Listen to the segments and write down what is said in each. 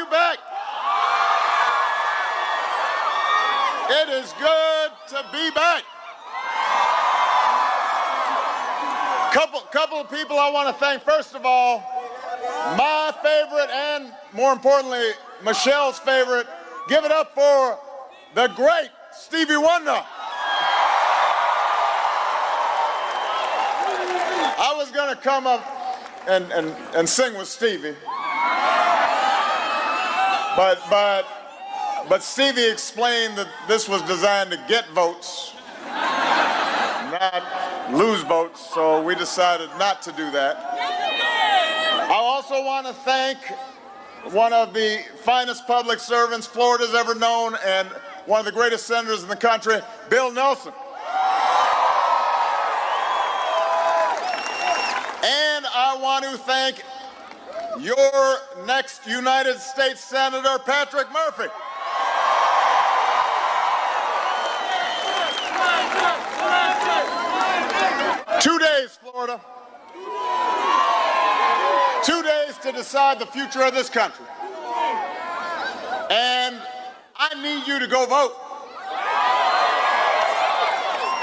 you back. It is good to be back. Couple of people I want to thank. First of all, my favorite and, more importantly, Michelle's favorite. Give it up for the great Stevie Wonder. I was going to come up and sing with Stevie, but Stevie explained that this was designed to get votes, not lose votes, so we decided not to do that. I also want to thank one of the finest public servants Florida's ever known and one of the greatest senators in the country, Bill Nelson. And I want to thank your next United States Senator, Patrick Murphy. Two days, Florida. 2 days to decide the future of this country. And I need you to go vote.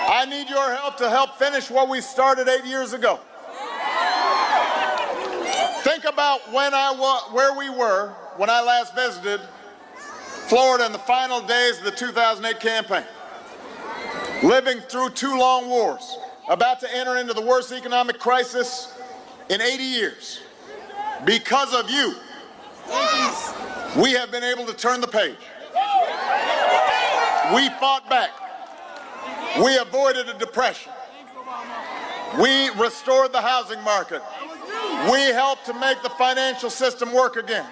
I need your help to help finish what we started 8 years ago. Think about where we were when I last visited Florida in the final days of the 2008 campaign. Living through 2 long wars, about to enter into the worst economic crisis in 80 years. Because of you, we have been able to turn the page. We fought back. We avoided a depression. We restored the housing market. We helped to make the financial system work again.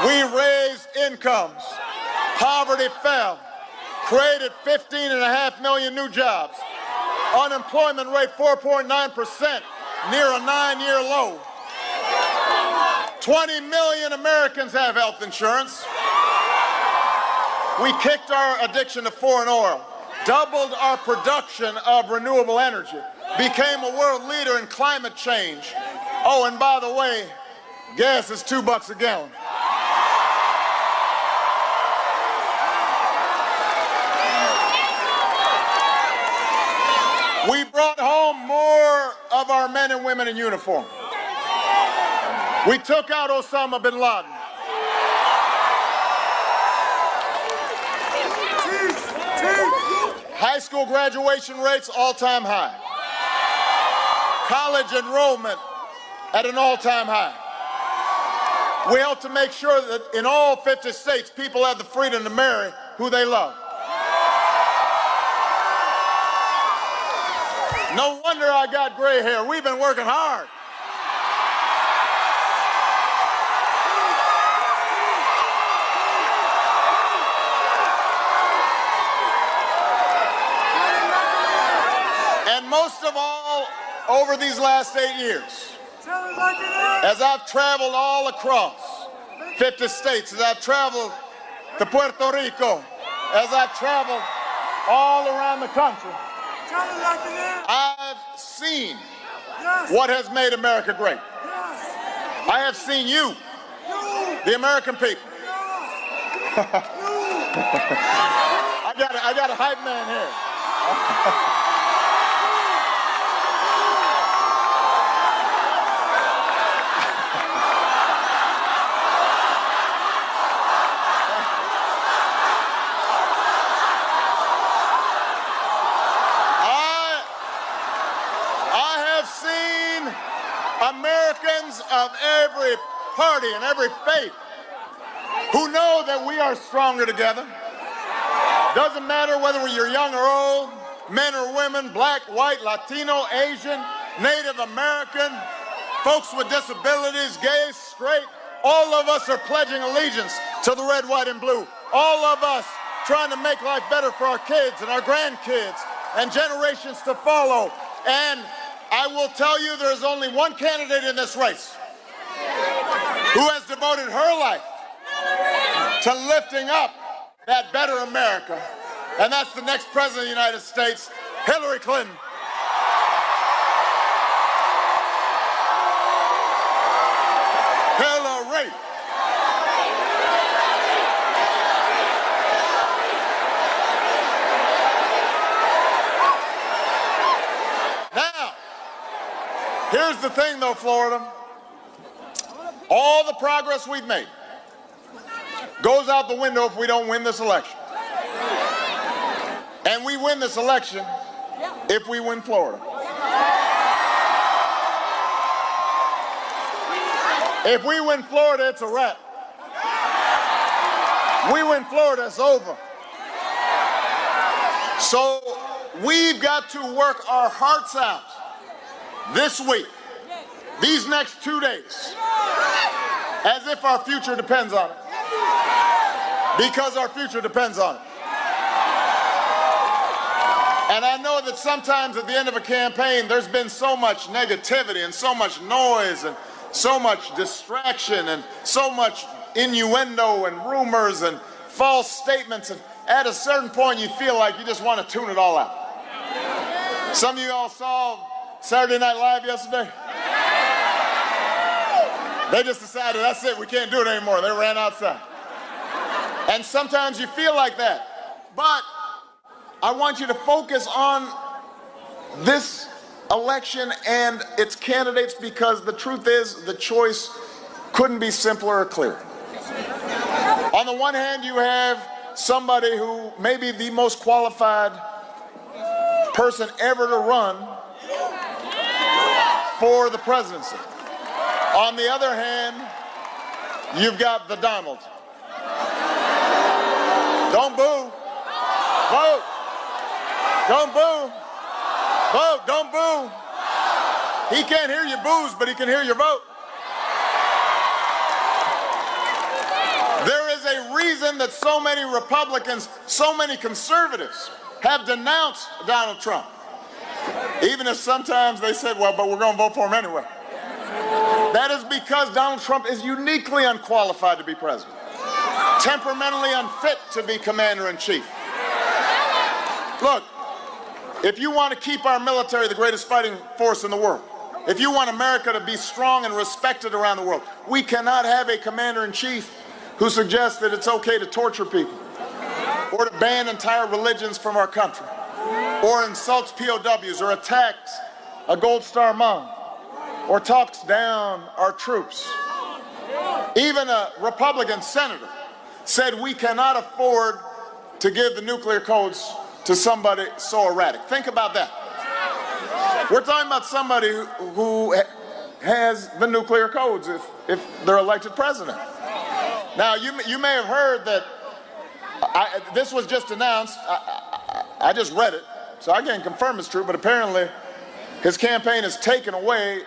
We raised incomes. Poverty fell. Created 15.5 million new jobs. Unemployment rate 4.9%, near a 9-year low. 20 million Americans have health insurance. We kicked our addiction to foreign oil, doubled our production of renewable energy, became a world leader in climate change. Oh, and by the way, gas is $2 a gallon. We brought home more of our men and women in uniform. We took out Osama bin Laden. High school graduation rates all-time high. College enrollment at an all-time high. We helped to make sure that in all 50 states, people have the freedom to marry who they love. No wonder I got gray hair. We've been working hard. And most of all, over these last 8 years, as I've traveled all across 50 states, as I've traveled to Puerto Rico, as I've traveled all around the country, I've seen what has made America great. I have seen you, the American people. I got a hype man here. Americans of every party and every faith who know that we are stronger together. Doesn't matter whether you're young or old, men or women, black, white, Latino, Asian, Native American, folks with disabilities, gay, straight, all of us are pledging allegiance to the red, white, and blue. All of us trying to make life better for our kids and our grandkids and generations to follow. And I will tell you there is only one candidate in this race who has devoted her life to lifting up that better America, and that's the next president of the United States, Hillary Clinton. Hillary. Here's the thing, though, Florida. All the progress we've made goes out the window if we don't win this election. And we win this election if we win Florida. If we win Florida, it's a wrap. We win Florida, it's over. So we've got to work our hearts out this week, these next 2 days, as if our future depends on it. Because our future depends on it. And I know that sometimes at the end of a campaign, there's been so much negativity and so much noise and so much distraction and so much innuendo and rumors and false statements. And at a certain point, you feel like you just want to tune it all out. Some of you all saw Saturday Night Live yesterday. They just decided, that's it, we can't do it anymore. They ran outside. And sometimes you feel like that. But I want you to focus on this election and its candidates, because the truth is the choice couldn't be simpler or clearer. On the one hand, you have somebody who may be the most qualified person ever to run for the presidency. On the other hand, you've got the Donald. Don't boo. Vote. Don't boo. Vote. Don't boo. He can't hear your boos, but he can hear your vote. There is a reason that so many Republicans, so many conservatives have denounced Donald Trump. Even if sometimes they said, well, but we're going to vote for him anyway. That is because Donald Trump is uniquely unqualified to be president, temperamentally unfit to be commander-in-chief. Look, if you want to keep our military the greatest fighting force in the world, if you want America to be strong and respected around the world, we cannot have a commander-in-chief who suggests that it's okay to torture people, or to ban entire religions from our country, or insults POWs, or attacks a Gold Star mom, or talks down our troops. Even a Republican senator said we cannot afford to give the nuclear codes to somebody so erratic. Think about that. We're talking about somebody who has the nuclear codes if they're elected president. Now, you may have heard that this was just announced. I just read it, so I can't confirm it's true, but apparently his campaign has taken away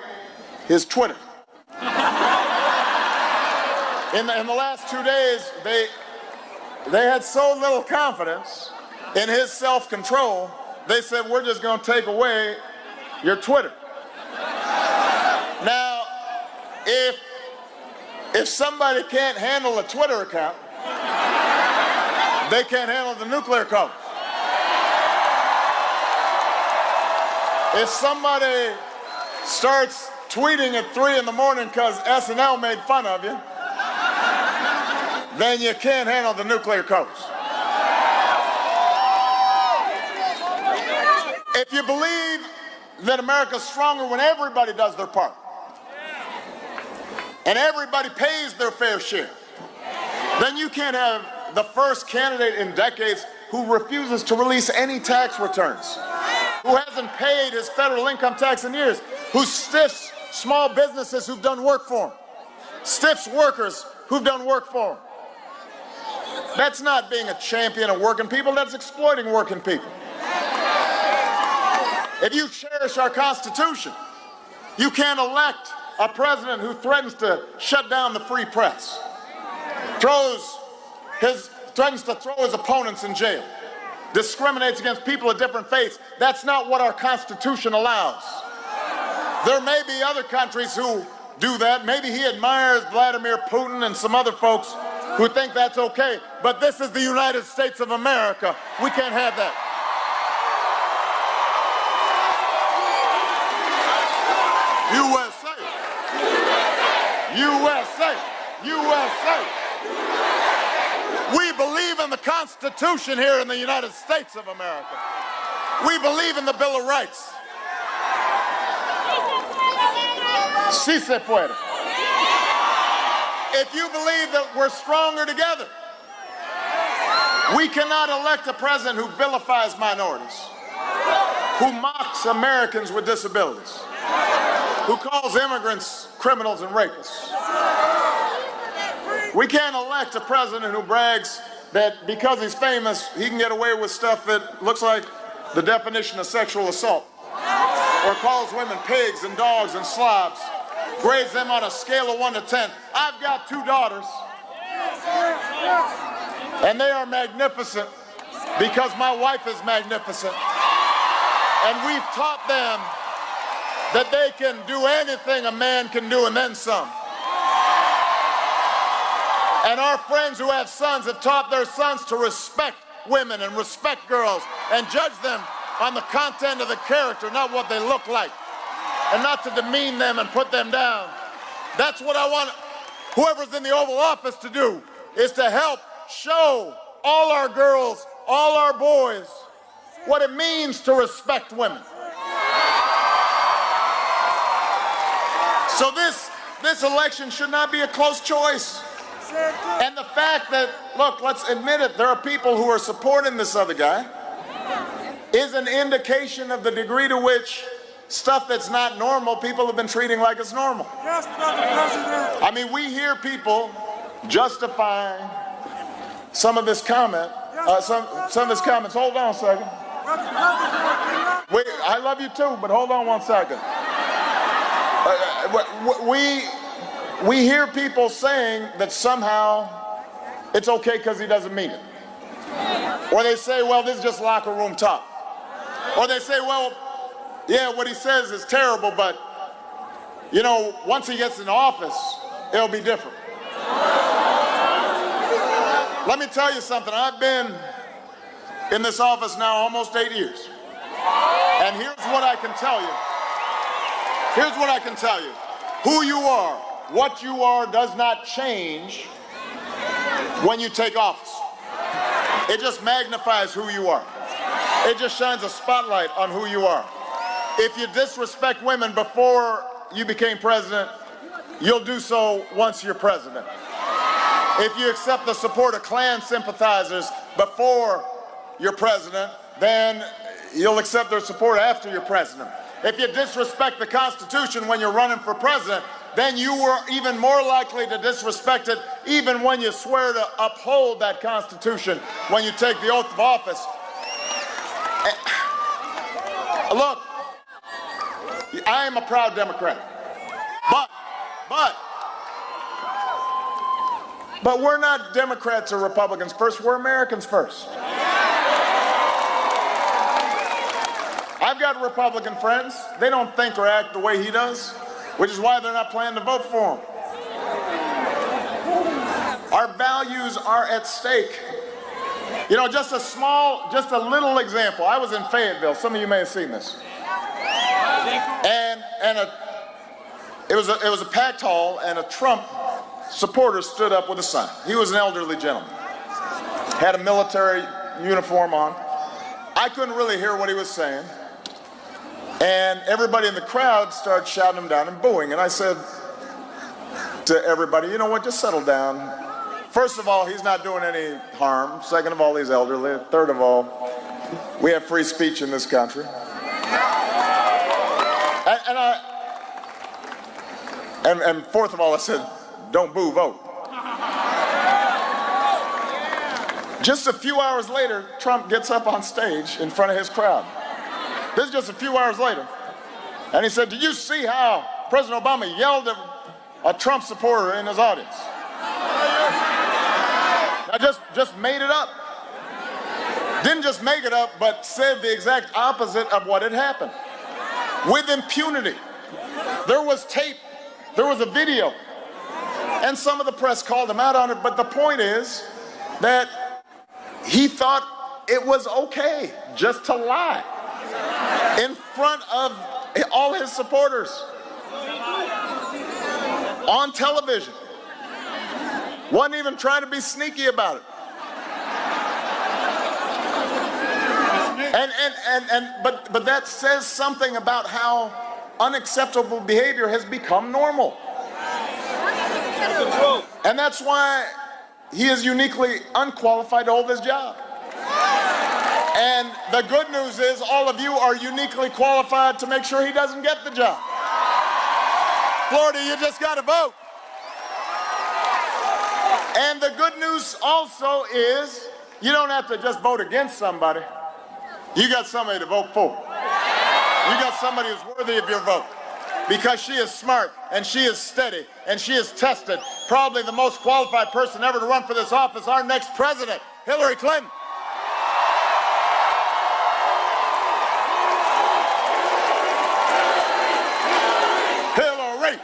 his Twitter. In the last 2 days, they had so little confidence in his self-control, they said, we're just going to take away your Twitter. Now, if somebody can't handle a Twitter account, they can't handle the nuclear code. If somebody starts tweeting at 3 in the morning because SNL made fun of you, then you can't handle the nuclear codes. If you believe that America's stronger when everybody does their part, and everybody pays their fair share, then you can't have the first candidate in decades who refuses to release any tax returns, who hasn't paid his federal income tax in years, who stiffs small businesses who've done work for him, stiffs workers who've done work for him. That's not being a champion of working people, that's exploiting working people. If you cherish our Constitution, you can't elect a president who threatens to shut down the free press, threatens to throw his opponents in jail, discriminates against people of different faiths. That's not what our Constitution allows. There may be other countries who do that. Maybe he admires Vladimir Putin and some other folks who think that's okay. But this is the United States of America. We can't have that. USA. USA. USA. We believe in the Constitution here in the United States of America. We believe in the Bill of Rights. Sí se puede. If you believe that we're stronger together, we cannot elect a president who vilifies minorities, who mocks Americans with disabilities, who calls immigrants criminals and rapists. We can't elect a president who brags that because he's famous, he can get away with stuff that looks like the definition of sexual assault, or calls women pigs and dogs and slobs, grades them on a scale of 1 to 10. I've got 2 daughters, and they are magnificent because my wife is magnificent. And we've taught them that they can do anything a man can do and then some. And our friends who have sons have taught their sons to respect women and respect girls and judge them on the content of the character, not what they look like, and not to demean them and put them down. That's what I want whoever's in the Oval Office to do, is to help show all our girls, all our boys, what it means to respect women. So this election should not be a close choice. And the fact that, look, let's admit it, there are people who are supporting this other guy is an indication of the degree to which stuff that's not normal, people have been treating like it's normal. Yes, Mr. President. I mean, we hear people justifying some of this comment, some of this comments. Hold on a second. Wait, I love you too, but hold on 1 second. We hear people saying that somehow it's okay because he doesn't mean it. Or they say, well, this is just locker room talk. Or they say, well, yeah, what he says is terrible, but, you know, once he gets in office, it'll be different. Let me tell you something. I've been in this office now almost 8 years. And here's what I can tell you. Here's what I can tell you. Who you are, what you are does not change when you take office. It just magnifies who you are. It just shines a spotlight on who you are. If you disrespect women before you became president, you'll do so once you're president. If you accept the support of Klan sympathizers before you're president, then you'll accept their support after you're president. If you disrespect the Constitution when you're running for president, then you were even more likely to disrespect it even when you swear to uphold that Constitution when you take the oath of office. Look, I am a proud Democrat, but we're not Democrats or Republicans first, we're Americans first. I've got Republican friends. They don't think or act the way he does, which is why they're not planning to vote for him. Our values are at stake. You know, just a little example. I was in Fayetteville. Some of you may have seen this. And it was a packed hall, and a Trump supporter stood up with a sign. He was an elderly gentleman. Had a military uniform on. I couldn't really hear what he was saying. And everybody in the crowd started shouting him down and booing. And I said to everybody, you know what, just settle down. First of all, he's not doing any harm. Second of all, he's elderly. Third of all, we have free speech in this country. And fourth of all, I said, don't boo, vote. Just a few hours later, Trump gets up on stage in front of his crowd. This is just a few hours later. And he said, did you see how President Obama yelled at a Trump supporter in his audience? I just made it up. Didn't just make it up, but said the exact opposite of what had happened. With impunity. There was tape. There was a video. And some of the press called him out on it, but the point is that he thought it was okay just to lie in front of all his supporters on television. Wasn't even trying to be sneaky about it. But that says something about how unacceptable behavior has become normal. And that's why he is uniquely unqualified to hold this job. And the good news is all of you are uniquely qualified to make sure he doesn't get the job. Florida, you just got to vote. And the good news also is you don't have to just vote against somebody. You got somebody to vote for. You got somebody who's worthy of your vote. Because she is smart, and she is steady, and she is tested. Probably the most qualified person ever to run for this office, our next president, Hillary Clinton. Hillary.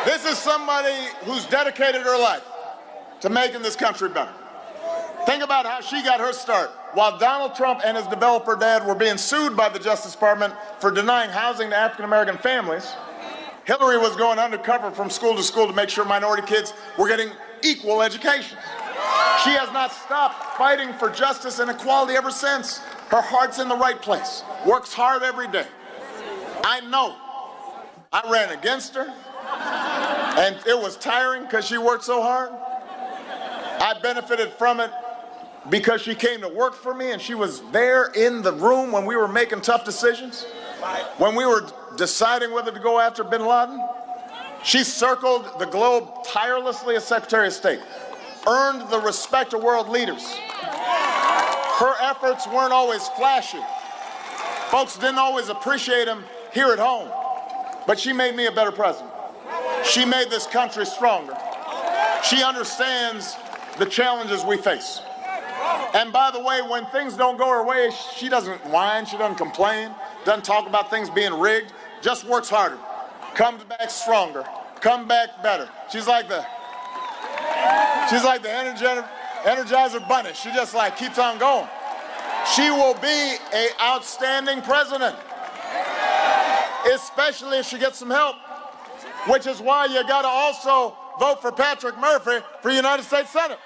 This is somebody who's dedicated her life to making this country better. Think about how she got her start. While Donald Trump and his developer dad were being sued by the Justice Department for denying housing to African-American families, Hillary was going undercover from school to make sure minority kids were getting equal education. She has not stopped fighting for justice and equality ever since. Her heart's in the right place, works hard every day. I know. I ran against her, and it was tiring because she worked so hard. I benefited from it because she came to work for me and she was there in the room when we were making tough decisions, when we were deciding whether to go after bin Laden. She circled the globe tirelessly as Secretary of State, earned the respect of world leaders. Her efforts weren't always flashy. Folks didn't always appreciate them here at home, but she made me a better president. She made this country stronger. She understands the challenges we face. And by the way, when things don't go her way, she doesn't whine, she doesn't complain, doesn't talk about things being rigged, just works harder, comes back stronger, come back better. She's like the Energizer Bunny. She just like keeps on going. She will be an outstanding president, especially if she gets some help, which is why you gotta also vote for Patrick Murphy for United States Senate.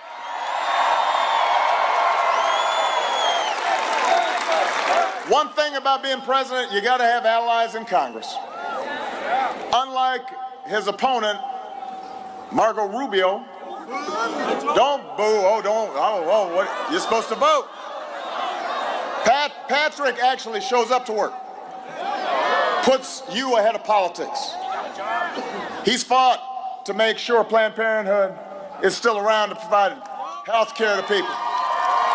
One thing about being president, you got to have allies in Congress. Unlike his opponent, Marco Rubio, don't boo, what, you're supposed to vote. Patrick actually shows up to work, puts you ahead of politics. He's fought to make sure Planned Parenthood is still around to provide health care to people.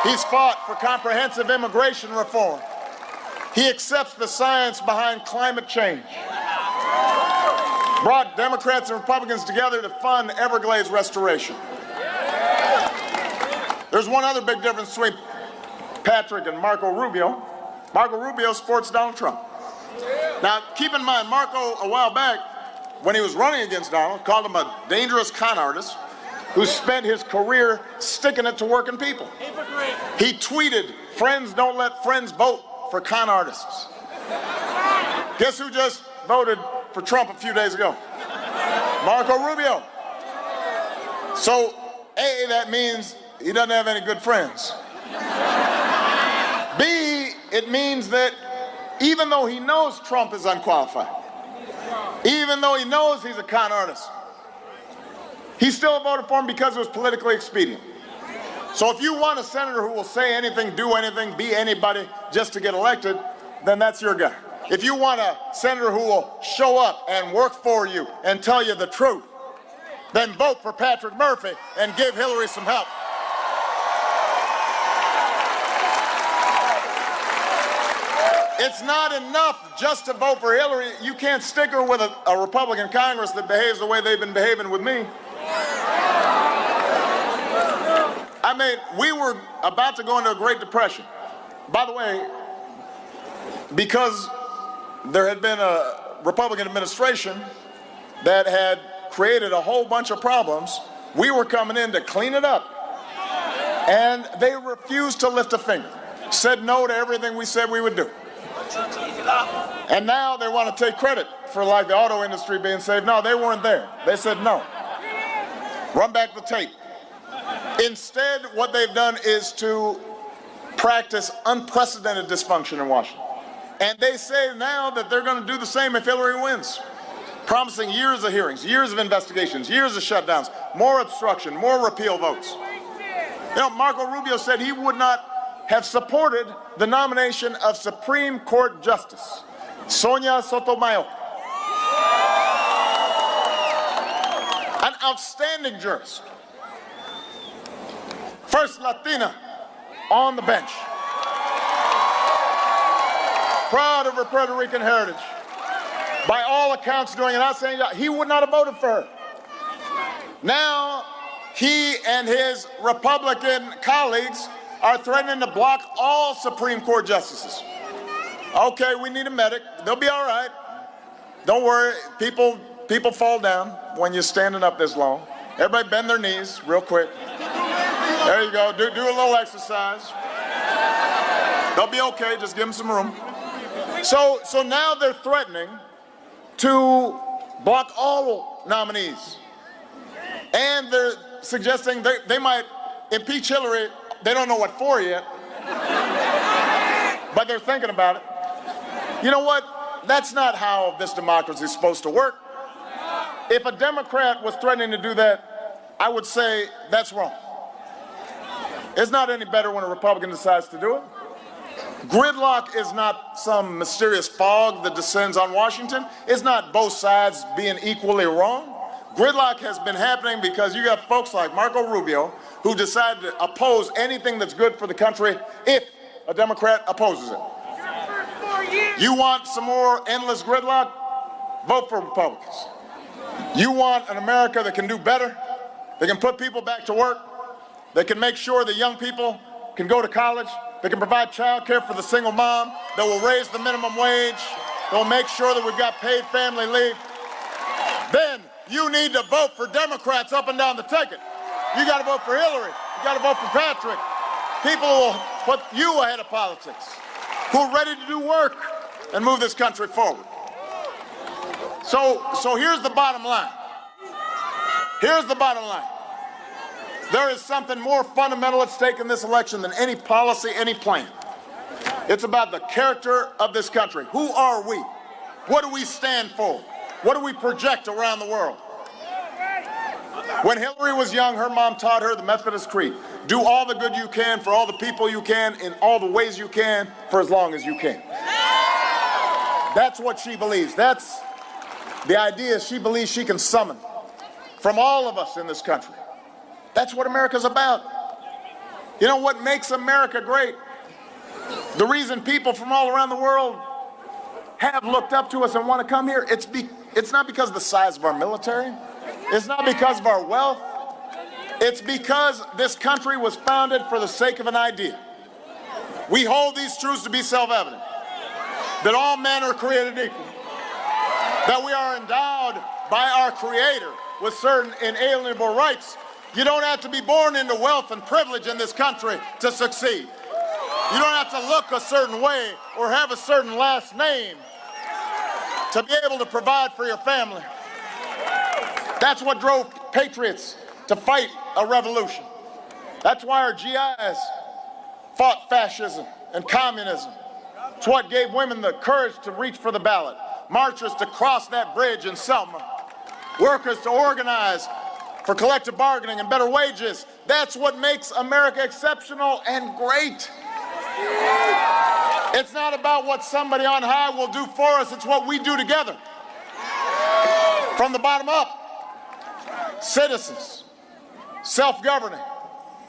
He's fought for comprehensive immigration reform. He accepts the science behind climate change. Brought Democrats and Republicans together to fund Everglades restoration. There's one other big difference between Patrick and Marco Rubio. Marco Rubio supports Donald Trump. Now, keep in mind, Marco, a while back, when he was running against Donald, called him a dangerous con artist who spent his career sticking it to working people. He tweeted, "Friends don't let friends vote for con artists." Guess who just voted for Trump a few days ago? Marco Rubio. So, A, that means he doesn't have any good friends. B, it means that even though he knows Trump is unqualified, even though he knows he's a con artist, he still voted for him because it was politically expedient. So if you want a senator who will say anything, do anything, be anybody just to get elected, then that's your guy. If you want a senator who will show up and work for you and tell you the truth, then vote for Patrick Murphy and give Hillary some help. It's not enough just to vote for Hillary. You can't stick her with a Republican Congress that behaves the way they've been behaving with me. I mean, we were about to go into a Great Depression. By the way, because there had been a Republican administration that had created a whole bunch of problems, we were coming in to clean it up. And they refused to lift a finger, said no to everything we said we would do. And now they want to take credit for like the auto industry being saved. No, they weren't there. They said no. Run back the tape. Instead, what they've done is to practice unprecedented dysfunction in Washington. And they say now that they're going to do the same if Hillary wins, promising years of hearings, years of investigations, years of shutdowns, more obstruction, more repeal votes. You know, Marco Rubio said he would not have supported the nomination of Supreme Court Justice Sonia Sotomayor, an outstanding jurist, first Latina on the bench, proud of her Puerto Rican heritage, by all accounts doing an outstanding job. He would not have voted for her. Now, he and his Republican colleagues are threatening to block all Supreme Court justices. Okay, we need a medic. They'll be all right. Don't worry. People fall down when you're standing up this long. Everybody bend their knees real quick. There you go. Do a little exercise. They'll be okay. Just give them some room. So now they're threatening to block all nominees. And they're suggesting they might impeach Hillary. They don't know what for yet, but they're thinking about it. You know what? That's not how this democracy is supposed to work. If a Democrat was threatening to do that, I would say that's wrong. It's not any better when a Republican decides to do it. Gridlock is not some mysterious fog that descends on Washington. It's not both sides being equally wrong. Gridlock has been happening because you got folks like Marco Rubio who decide to oppose anything that's good for the country if a Democrat opposes it. You want some more endless gridlock? Vote for Republicans. You want an America that can do better, that can put people back to work, that can make sure that young people can go to college, that can provide child care for the single mom, that will raise the minimum wage, that will make sure that we've got paid family leave, then you need to vote for Democrats up and down the ticket. You got to vote for Hillary. You got to vote for Patrick. People who will put you ahead of politics, who are ready to do work and move this country forward. So here's the bottom line. Here's the bottom line. There is something more fundamental at stake in this election than any policy, any plan. It's about the character of this country. Who are we? What do we stand for? What do we project around the world? When Hillary was young, her mom taught her the Methodist Creed. Do all the good you can for all the people you can in all the ways you can for as long as you can. That's what she believes. That's the idea she believes she can summon from all of us in this country. That's what America's about. You know what makes America great? The reason people from all around the world have looked up to us and want to come here, it's not because of the size of our military. It's not because of our wealth. It's because this country was founded for the sake of an idea. We hold these truths to be self-evident, that all men are created equal, that we are endowed by our Creator with certain inalienable rights. You don't have to be born into wealth and privilege in this country to succeed. You don't have to look a certain way or have a certain last name to be able to provide for your family. That's what drove patriots to fight a revolution. That's why our GIs fought fascism and communism. It's what gave women the courage to reach for the ballot, marchers to cross that bridge in Selma, workers to organize for collective bargaining and better wages. That's what makes America exceptional and great. It's not about what somebody on high will do for us, it's what we do together. From the bottom up, citizens, self-governing,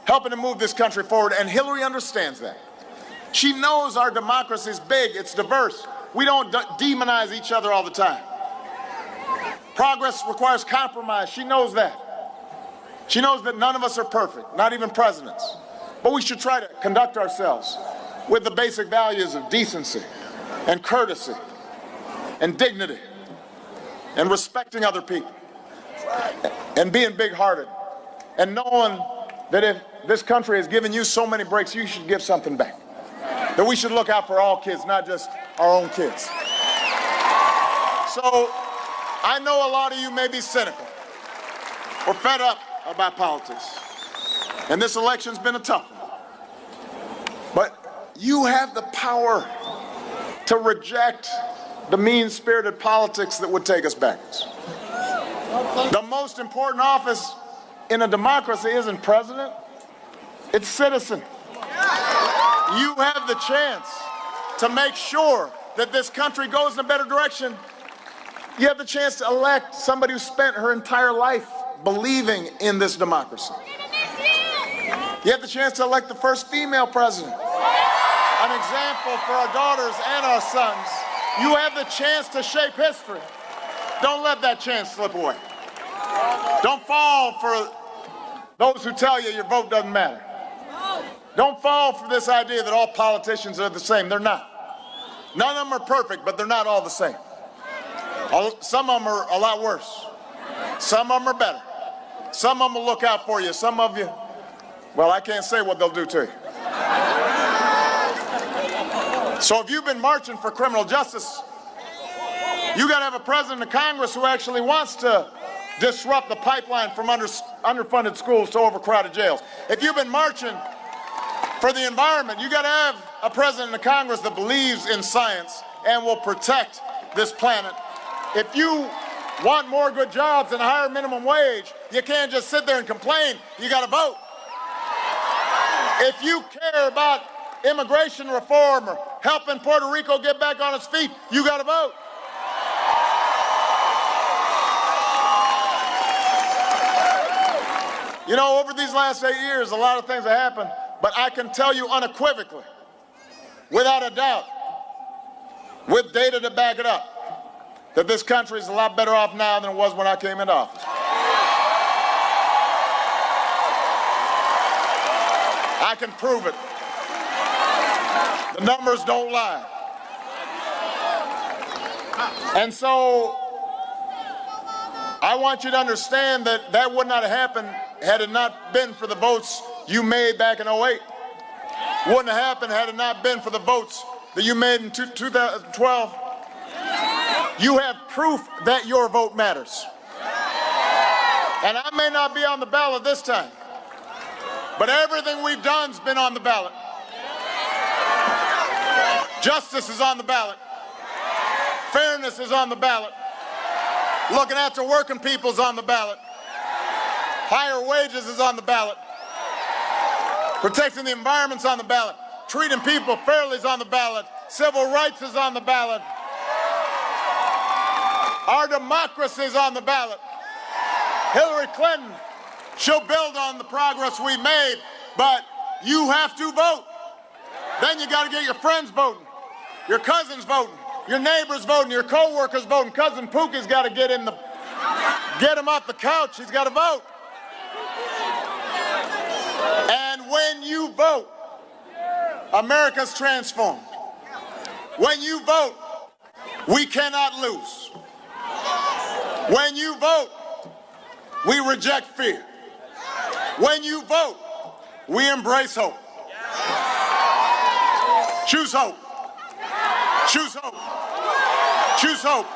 helping to move this country forward, and Hillary understands that. She knows our democracy is big, it's diverse. We don't demonize each other all the time. Progress requires compromise, she knows that. She knows that none of us are perfect, not even presidents. But we should try to conduct ourselves with the basic values of decency and courtesy and dignity and respecting other people and being big-hearted and knowing that if this country has given you so many breaks, you should give something back. That we should look out for all kids, not just our own kids. So I know a lot of you may be cynical or fed up about politics. And this election's been a tough one. But you have the power to reject the mean-spirited politics that would take us backwards. The most important office in a democracy isn't president, it's citizen. You have the chance to make sure that this country goes in a better direction. You have the chance to elect somebody who spent her entire life believing in this democracy. You have the chance to elect the first female president, an example for our daughters and our sons. You have the chance to shape history. Don't let that chance slip away. Don't fall for those who tell you your vote doesn't matter. Don't fall for this idea that all politicians are the same. They're not. None of them are perfect, but they're not all the same. Some of them are a lot worse. Some of them are better. Some of them will look out for you. Some of you, well, I can't say what they'll do to you. So if you've been marching for criminal justice, you got to have a president of Congress who actually wants to disrupt the pipeline from underfunded schools to overcrowded jails. If you've been marching for the environment, you got to have a president of Congress that believes in science and will protect this planet. If you want more good jobs and a higher minimum wage, you can't just sit there and complain. You got to vote. If you care about immigration reform or helping Puerto Rico get back on its feet, you got to vote. You know, over these last 8 years, a lot of things have happened, but I can tell you unequivocally, without a doubt, with data to back it up, that this country is a lot better off now than it was when I came into office. I can prove it. The numbers don't lie. And so I want you to understand that that would not have happened had it not been for the votes you made back in 2008. Wouldn't have happened had it not been for the votes that you made in 2012. You have proof that your vote matters. And I may not be on the ballot this time, but everything we've done's been on the ballot. Justice is on the ballot. Fairness is on the ballot. Looking after working people's on the ballot. Higher wages is on the ballot. Protecting the environment's on the ballot. Treating people fairly is on the ballot. Civil rights is on the ballot. Our democracy is on the ballot. Hillary Clinton, she'll build on the progress we made, but you have to vote. Then you got to get your friends voting, your cousins voting, your neighbors voting, your co-workers voting. Cousin Pookie's got to get him off the couch. He's got to vote. And when you vote, America's transformed. When you vote, we cannot lose. When you vote, we reject fear. When you vote, we embrace hope. Choose hope. Choose hope. Choose hope.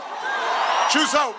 Choose hope.